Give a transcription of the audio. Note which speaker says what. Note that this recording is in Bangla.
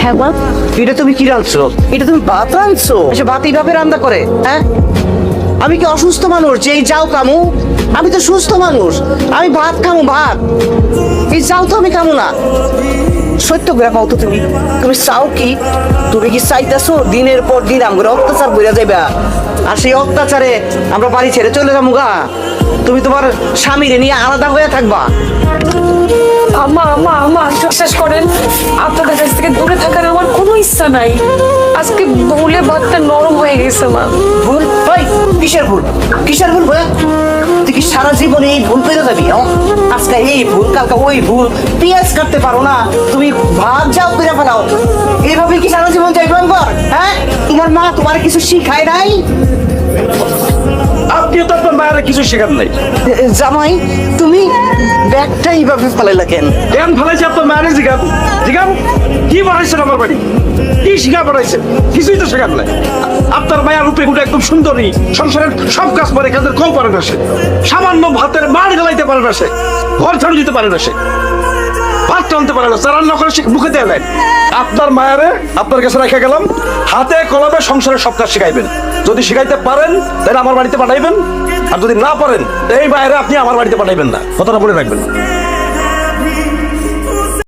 Speaker 1: হ্যাঁ বল।
Speaker 2: এটা তুমি কি রাঁধছো? এটা তুমি ভাত রাঁধছো? আচ্ছা ভাত এইভাবে রান্না করে? হ্যাঁ, আমি কি অসুস্থ মানুষ যে এই যাও কামু? আমি তো সুস্থ মানুষ, আমি ভাত খামু ভাত। এই যাও তো আমি খামু না। সত্য করে পাও তো তুমি, তুমি চাও কি? তুমি কি চাইতেছো দিনের পর দিন আমরা অত্যাচার বইরা যাইবা, আর সেই অত্যাচারে আমরা বাড়ি ছেড়ে চলে যাবো গা? তুমি তোমার স্বামীরে নিয়ে আলাদা হয়ে থাকবা?
Speaker 1: আম্মা আম্মা আম্মা বিশ্বাস করেন, আপনাদের কাছ থেকে দূরে থাকার আমার কোনো ইচ্ছা নাই। আজকে ভুলে ভাতটা নরম হয়ে গেছে মা।
Speaker 2: ভুল? ভাই কিসের ভুল? কিসের ভুল ভাই? তুই কি সারা জীবনে এই ভুল পেতে যাবি? আজকে এই ভুল, কালকে ওই ভুল। পেঁয়াজ কাটতে পারো না, তুমি ভাত যাও করে ফেলাও। এইভাবে কি সারা জীবন যাইবেন কর? হ্যাঁ, তোমার মা তোমার কিছু শিখায় নাই?
Speaker 3: আপনিও তো আপনার মায়ের কিছু শেখান নাই।
Speaker 2: জামাই, তুমি ব্যাগটা এইভাবে ফেলাইলা কেন?
Speaker 3: কেন ফেলাইছে আপনার মায়ের? জিগান জিগান, কি বানাইছেন আমার বাড়ি? কি শিখা বানাইছেন? কিছুই তো শেখান নাই। আপনার মায়ের রূপে গুলো একদম সুন্দরী, সংসারের সব কাজ পারে, কাজের কম পারে না সে। সামান্য ভাতের মার গালাইতে পারে না সে, ঘর ঝাড়ু দিতে পারে না সে, ভাত টানতে পারে না, রান্না করে সে মুখে দেয় নাই। আপনার মায়েরে আপনার কাছে রেখে গেলাম, হাতে কলমে সংসারের সব কাজ শিখাইবেন। যদি শিখাইতে পারেন তাহলে আমার বাড়িতে পাঠাইবেন, আর যদি না পারেন এই মায়েরে আপনি আমার বাড়িতে পাঠাইবেন না। কথাটা বলে রাখবেন।